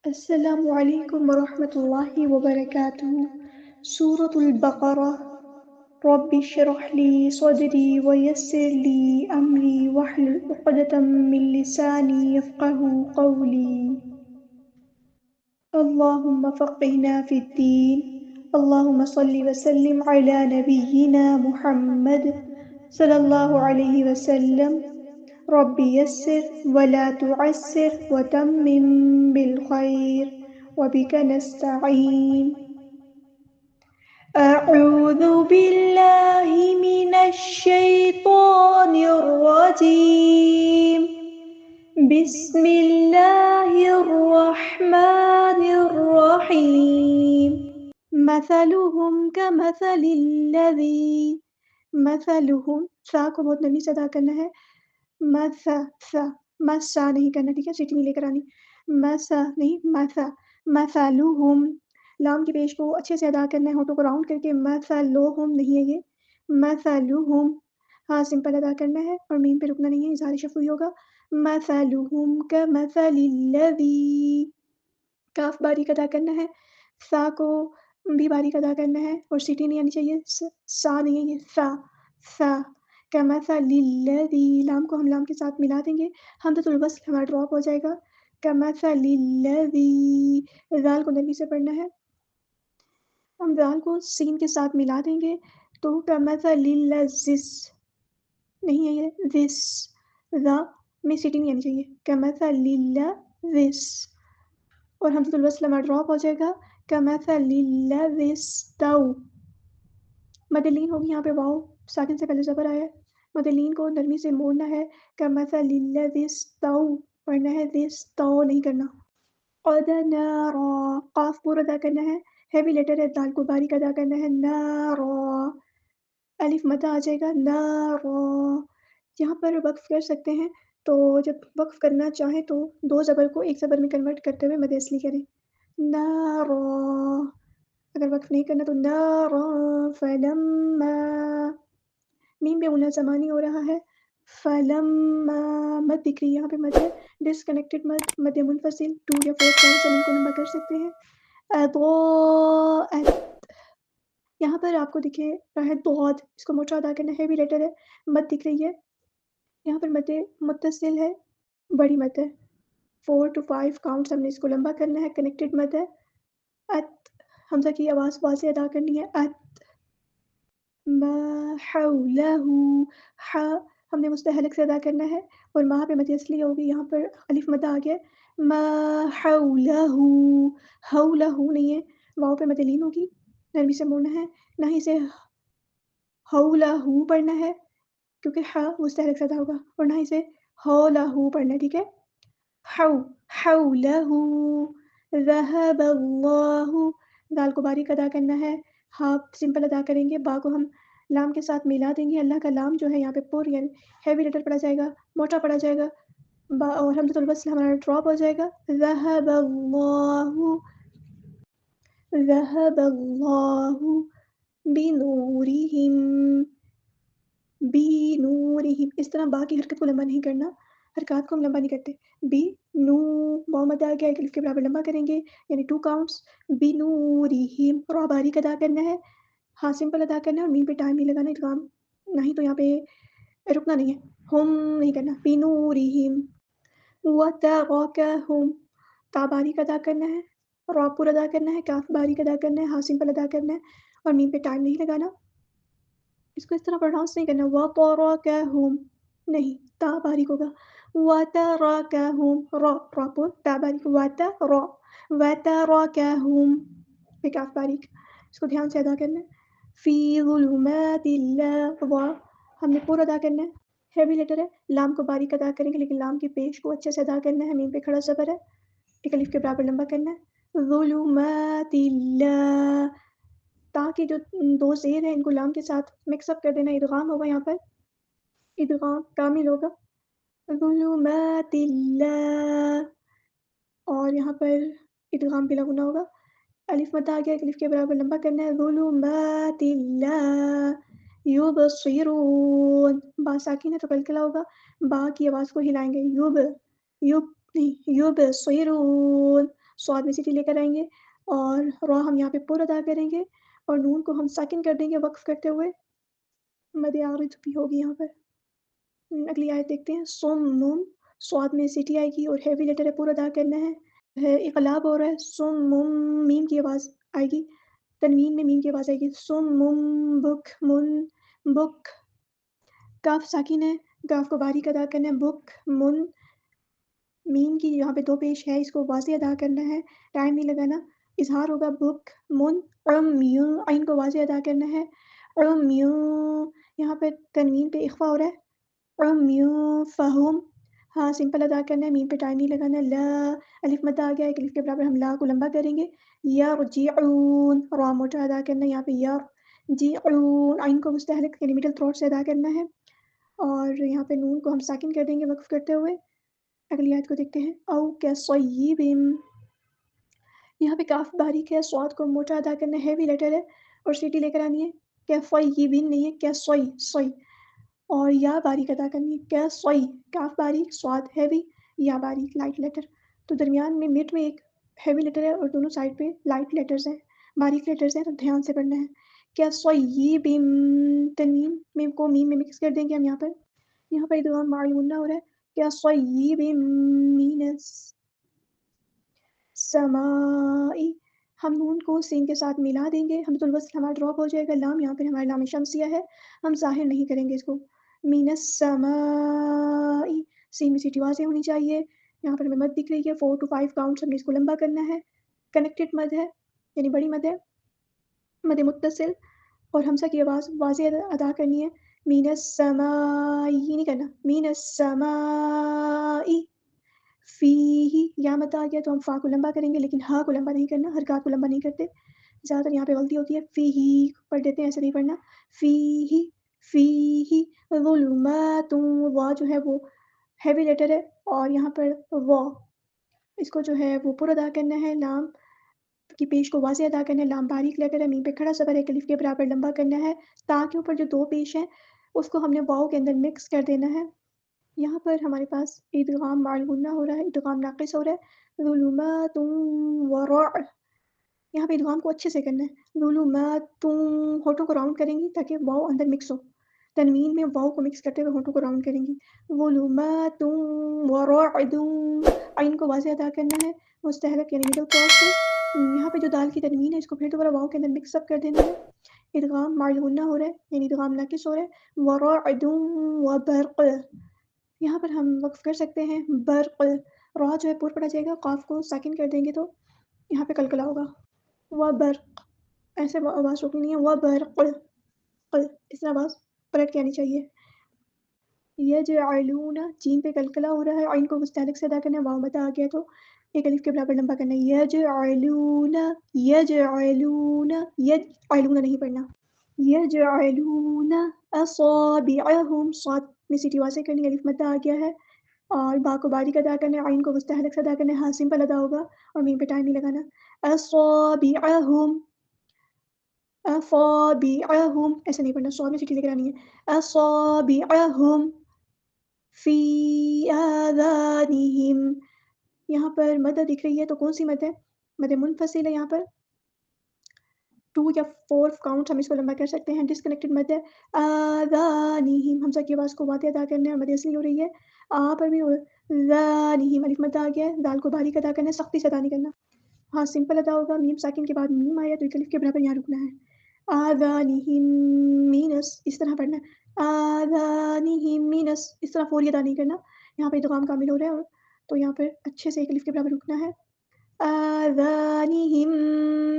السلام علیکم ورحمۃ اللہ وبرکاتہ۔ سورۃ البقرہ۔ رب اشرح لی صدری ویسر لی امری واحلل عقدۃ من لسانی یفقہوا قولی۔ اللہم فقہنا فی الدین۔ اللہم صلی وسلم علی نبینا محمد صلی اللہ علیہ وسلم۔ رب یسر ولا تعسر وتمم بالخیر وبک نستعین۔ اعوذ باللہ من الشیطان الرجیم۔ بسم اللہ الرحمن الرحیم۔ مثلہم کمثل الذی، مثلہم، سا کو بہت نرمی سے ادا کرنا ہے، مسا نہیں کرنا، ٹھیک ہے، سیٹی نہیں لے کر آنی، مسا نہیں، مثلہم، لام کی پیش کو اچھے سے ادا کرنا ہے، ہونٹوں کو راؤنڈ کر کے، مثلہم نہیں ہے یہ، مثلہم، ہاں سمپل ادا کرنا ہے اور میم پہ رکنا نہیں ہے، اظہار شفوی ہوگا، مثلہم کمثل الذی، کاف باریک ادا کرنا ہے، سا کو بھی باریک ادا کرنا ہے اور سیٹی نہیں آنی چاہیے، سا نہیں ہے یہ، سا کمثل الذی، لام کو ہم لام کے ساتھ ملا دیں گے، حمزۃ الوصل ہمارا ڈراپ ہو جائے گا، کمثل الذی، ذال کو نرمی سے پڑھنا ہے، ہم ذال کو سین کے ساتھ ملا دیں گے تو کمثل الذی، نہیں ہے یہ، ذس، ذا میں سیٹی نہیں آنی چاہیے، کمثل الذی، اور حمزۃ الوصل ہمارا ڈراپ ہو جائے گا، کمثل الذی استووا، مدلین ہوگی یہاں پہ، واو ساکن سے پہلے زبر آیا ہے، مدلین کو نرمی سے موڑنا ہے، کمثل الذی استووا پڑھنا ہے، ذی استووا نہیں کرنا، قد نارا، قاف پورا ادا کرنا ہے، ہیوی لیٹر ہے، دال کو باریک ادا کرنا ہے، نارا، الف مدہ آ جائے گا، نارا، یہاں پر وقف کر سکتے ہیں، تو جب وقف کرنا چاہیں تو دو زبر کو ایک زبر میں کنورٹ کرتے ہوئے مد اصلی کریں، نارا، اگر وقف نہیں کرنا تو نارا فلما، میم پہ غنہ زمانی ہو رہا ہے، فلما، مد دکھ رہی ہے یہاں پہ، مد ہے، ڈسکنیکٹڈ مد، مد منفصل 2 یا 4 کاؤنٹس ہم ان کو لمبا کر سکتے ہیں، اضاءت، یہاں پر آپ کو دکھے رہا ہے ضاد، اس کو موٹا ادا کرنا ہے، ہیوی لیٹر ہے، مد دکھ رہی ہے، یہاں پر مد متصل ہے، بڑی مد ہے، 4 to 5 کاؤنٹس ہم نے اس کو لمبا کرنا ہے، کنیکٹڈ مد ہے، ات، حمزہ کی آواز واضح ادا کرنی ہے، ات، ما حولہ، ہم نے مستحلق سے ادا کرنا ہے اور ماں پہ مد اصلی ہوگی، یہاں پر الف مد آ گیا، ما حولہ، حولہ نہیں ہے، واؤ پہ مد لین ہوگی، نرمی سے موڑنا ہے، نہ ہی سے حولہ پڑھنا ہے کیونکہ ہا مستحلق سے ادا ہوگا، اور نہ ہی سے حولہ پڑھنا ہے، ٹھیک ہے، حولہ، ذہب اللہ، دال کو باریک ادا کرنا ہے، ہاں سمپل ادا کریں گے، با کو ہم لام کے ساتھ ملا دیں گے، اللہ کا لام جو ہے یہاں پہ پور یعنی ہیوی لیٹر پڑا جائے گا، موٹا پڑا جائے گا، با اور حمزۃ الوصل ہمارا ڈراپ ہو جائے گا، ذہب اللہ، ذہب اللہ بنورہم، بنورہم، اس طرح با کی حرکت کو لمبا نہیں کرنا، حرکات کو ہم لمبا نہیں کرتے، بی نو، واؤ مد آ گیا، الف کے برابر لمبا کریں گے یعنی 2 کاؤنٹس، بنورہم، را باریک ادا کرنا ہے، ہاں سمپل ادا کرنا ہے اور میم پہ ٹائم نہیں لگانا، ادغام نہیں تو یہاں پہ رکنا نہیں ہے، ہم نہیں کرنا، بنورہم، وترکہم، تا باریک ادا کرنا ہے، را پورا ادا کرنا ہے، کاف باریک ادا کرنا ہے، ہاں سمپل ادا کرنا ہے اور میم پہ ٹائم نہیں لگانا، اس کو اس طرح پروناؤنس نہیں کرنا، وترکہم نہیں، تا باریک ہوگا، وترکہم، را پر تا باریک، وترکہم پہ کاف باریک، اس کو دھیان سے ادا کرنا ہے، فی ظلمات اللہ، ہم نے پورا ادا کرنا ہے، ہیوی لیٹر ہے، لام کو باریک ادا کریں گے لیکن لام کی پیش کو اچھے سے ادا کرنا ہے، میم پہ کھڑا زبر ہے، ایک الف کے برابر لمبا کرنا ہے، ظلمات اللہ، تا کی جو 2 زیر ہیں ان کو لام کے ساتھ مکس اپ کر دینا، ادغام ہوگا یہاں پر، ادغام کامل ہوگا، ظلمات اللہ، اور یہاں پر ادغام بلا غنہ ہوگا، الف مد آ گیا، الف کے برابر لمبا کرنا ہے، ظلمات اللہ یبصرون، با ساکن ہے تو کلکلا ہوگا، با کی آواز کو ہلائیں گے، یب نہیں، یبصرون، स्वाद में सिटी लेकर आएँगे और रॉ हम यहाँ पे पुर अदा करेंगे और नून को हम साकिन कर देंगे वक़्फ़ करते हुए। मद आरिज़ भी होगी यहाँ पर। अगली आयत देखते हैं। सुम्मुम, स्वाद में सिटी आएगी और हेवी लेटर है, पुर अदा करना है इक़लाब हो रहा है। सुम्मुम, मीम की आवाज़ आएगी, तनवीन में मीम की आवाज़ आएगी। सुम्मुम बुकमुन, बुक, काफ़ साकिन है, काफ़ को बारीक अदा करना है। बुकमुन, मीम की यहाँ पे 2 पेश है, इसको वाज़े अदा करना है, टाइम नहीं लगाना। इज़हार होगा बुकमुन, उम्युन, ऐन को वाज़े अदा करना है। उम्युन, यहाँ पे तनवीन पे इख़फ़ा हो रहा है। उम्युन फ़हुम, हाँ सिंपल अदा करना है, मीम पे टाइम नहीं लगाना। ला, अलिफ मद्दा आ गया है, एक अलिफ के बराबर हम ला को लंबा करेंगे। यरजिऊन, रा मोटा अदा करना है यहाँ पे। यरजिऊन, ऐन को मुस्तहलक यानी मिडल थ्रोट से अदा करना है और यहाँ पे नून को हम साकिन कर देंगे वक़्फ़ करते हुए। अगली आयत को देखते हैं। औ कसय्यिबिन, यहाँ पे काफ़ बारीक है, स्वाद को मोटा अदा करना है, हेवी लेटर है और सीटी लेकर आनी है। कैफ़य्यिबिन नहीं है, कैसॉय, सॉय, और या बारीक अदा करनी है। कैसॉय, काफ़ बारीक, स्वाद हैवी, या बारीक लाइट लेटर। तो दरमियान में मिड में एक हैवी लेटर है और दोनों साइड पे लाइट लेटर्स हैं, बारीक लेटर्स हैं, तो ध्यान से पढ़ना है। कैसॉय्यिबिन, तन्वीन मीम को मीम में मिक्स कर देंगे हम यहाँ पर इदगाम माअल गुन्ना हो रहा है। कैसॉय्यिबिन मिनस समाई, हम नून को सीन के साथ मिला देंगे, हमज़ुल वस्ल हमारा ड्रॉप हो जाएगा। लाम यहाँ पर हमारा लाम शम्सिया है, हम ज़ाहिर नहीं करेंगे इसको। मिनस समाई, सीन में सीटी वाज़ेह होनी चाहिए। यहाँ पर हमें मद दिख रही है, 4 to 5 काउंट्स हमने इसको लंबा करना है। कनेक्टेड मद है, यानी बड़ी मद है, मद मुत्तसिल, और हमज़ा की आवाज़ वाज़ेह अदा करनी है। मिनस समाई नहीं करना, मिनस समाई, फ़ीही, या मद आ गया तो हम फ़ा को लंबा करेंगे लेकिन हा को लंबा नहीं करना, हरकत को लंबा नहीं करते। ज़्यादातर यहाँ पे गलती होती है, फ़ीही पढ़ देते हैं, ऐसे नहीं पढ़ना। फ़ीही, फ़ीही ज़ुलुमातुन, वा जो है वो हैवी लेटर है और यहाँ पर वा, इसको जो है वो पुर अदा करना है। लाम की पेश को वाज़ेह अदा करना है। लाम बारीक लेटर है, मीम पे खड़ा ज़बर है, एक अलिफ के बराबर लंबा करना है। ता के ऊपर जो 2 पेश हैं उसको हमने वाव के अंदर मिक्स कर देना है। यहाँ पर हमारे पास इदगाम माअल गुन्ना हो रहा है, इदगाम नाक़िस हो रहा है। ज़ुलुमातुन व र, यहाँ पे इदगाम को अच्छे से करना है। ज़ुलुमातुन, होठों को राउंड करेंगी ताकि वाव अंदर मिक्स हो। तनवीन में वाव को मिक्स करते हुए होठों को राउंड करेंगी। ज़ुलुमातुन व रअदुन, ऐन को वाज़ेह अदा करना है, मुस्तहलक यानी मिडल क्रॉस से। यहाँ पे जो दाल की तनवीन है इसको फिर दोबारा वाव के अंदर मिक्स अप कर देना है। इदगाम माअल गुन्ना हो रहा है, यानी इदगाम नाक़िस हो रहा है। व रअदुन व बर्क़, यहाँ पर हम वक़्फ़ कर सकते हैं। बर्क़, रा जो है पुर पढ़ा जाएगा, क़ाफ़ को साकिन कर देंगे तो यहाँ पे कलकला होगा। व बर्क़, ऐसे आवाज़ रोकनी नहीं है। व बर्क़, क़, इस तरह आवाज़ पलट के आनी चाहिए। यजअलूना, जीम पे कलकला हो रहा है, ऐन को मुस्तहलक से अदा करना है। वाव मद्दा आ गया तो एक अलिफ के बराबर लंबा करना है। यजअलूना, यजअलूना, यजअलूना नहीं पढ़ना। यजअलूना असाबिअहुम, स्वाद में सीटी वाज़ेह करनी है, अलिफ मद्दा आ गया है और बा को बारीक अदा करना है, ऐन को मुस्तहलक से अदा करना है। हाँ सिंपल अदा होगा और मीम पे टाइम नहीं लगाना। असाबिअहुम, असाबिअहुम, ऐसे नहीं पढ़ना, स्वाद में सीटी लेकर आनी है। असाबिअहुम फ़ी आज़ानिहिम, यहाँ पर मद दिख रही है तो कौन सी मद है? मद मुनफ़सिल है। यहाँ पर 2 या 4 काउंट्स हम इसको लंबा कर सकते हैं। डिस्कनेक्टेड मद है। आज़ानिहिम, हमज़ा की आवाज़ को वाज़ेह अदा करना है, मद असली हो रही है। आ पर भी ज़ानिहिम, अलिफ मद आ गया है, दाल को बारीक अदा करना है, सख्ती से अदा नहीं करना। हाँ सिंपल अदा होगा, मीम साकिन के बाद मीम आया तो एक अलिफ के बराबर यहाँ रुकना है। आज़ानिहिम मिनस, इस तरह पढ़ना है। आज़ानिहिम मिनस, इस तरह फ़ौरी अदा नहीं करना। यहाँ पे इदगाम कामिल हो रहा है तो यहाँ पर अच्छे से एक अलिफ के बराबर रुकना है। आज़ानिहिम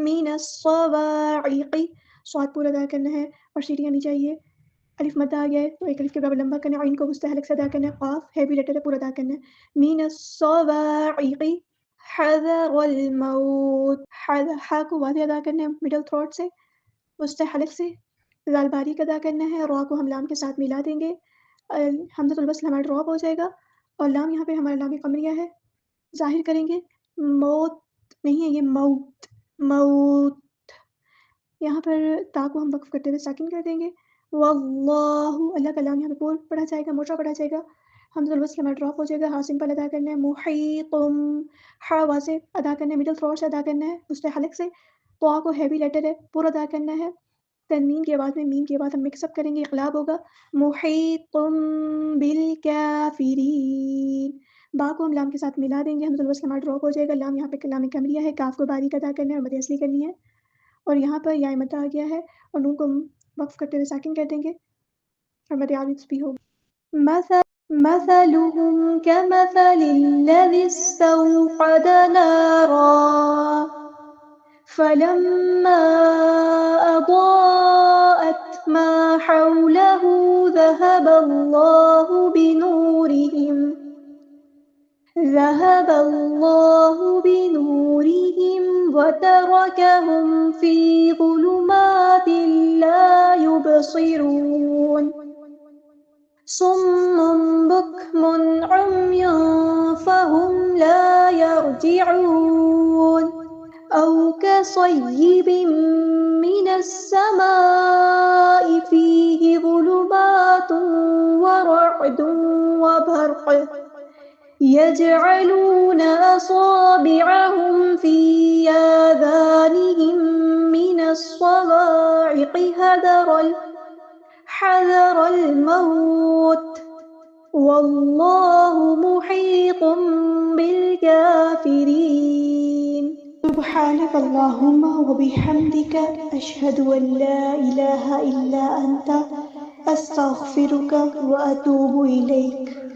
मिनस सवाइक़ि, स्वाद पूरा अदा करना है और सीटी आनी चाहिए। अलिफ मद्दा आ गया है तो एक अलिफ के बराबर लंबा करना है, ऐन को मुस्तहलक से अदा करना है। क़ाफ़ हैवी लेटर है, पूरा अदा करना है। मिनस सवाइक़ि हज़रल मौत, हा को वाज़ेह अदा करना है मिडल थ्रोट से, मुस्तहलक से। ज़ाल बारीक अदा करना है, रा को हम लाम के साथ मिला देंगे। हमज़तुल वस्ल हमारा ड्रॉप हो जाएगा और लाम यहाँ पे हमारा लाम क़मरिया है, ज़ाहिर करेंगे। मौत नहीं है, ये मौत, मौत। यहाँ पर ता को हम वक़्फ़ करते हुए साकिन कर देंगे। वल्लाहु, अल्लाह का लाम यहाँ पे पुर पढ़ा जाएगा, मोटा पढ़ा जाएगा। حمزہ الوصل میں ڈراپ ہو جائے گا، ہا سمپل ادا کرنا ہے، محیطم، ہا واضح ادا کرنا ہے، مڈل تھروٹ سے ادا کرنا ہے، وسطی حلق سے، طا کو ہیوی لیٹر ہے پورا ادا کرنا ہے، تنوین کی آواز میں میم کی آواز ہم مکس اپ کریں گے، اقلاب ہوگا، محیطم بالکافرین، با کو ہم لام کے ساتھ ملا دیں گے، حمزہ الوصل ہمارا ڈراپ ہو جائے گا، لام یہاں پہ کلام کمریہ ہے، کاف کو باریک ادا کرنا ہے اور مد اصلی کرنی ہے، اور یہاں پر یا مدہ آ گیا ہے اور نون کو ہم وقف کرتے ہوئے ساکن کر دیں گے اور مد عارض بھی ہوگا۔ مثلهم كمثل الذي استوقد نارا فلما أضاءت ما حوله ذهب الله بنورهم وتركهم في ظلمات لا يبصرون صم بكم عمي فهم لا يرجعون أو كصيب من السماء فيه ظلمات ورعد وبرق يجعلون أصابعهم في آذانهم من الصواعق حذر الموت والله محيط بالكافرين سبحانك اللهم وبحمدك أشهد أن لا إله إلا أنت أستغفرك وأتوب إليك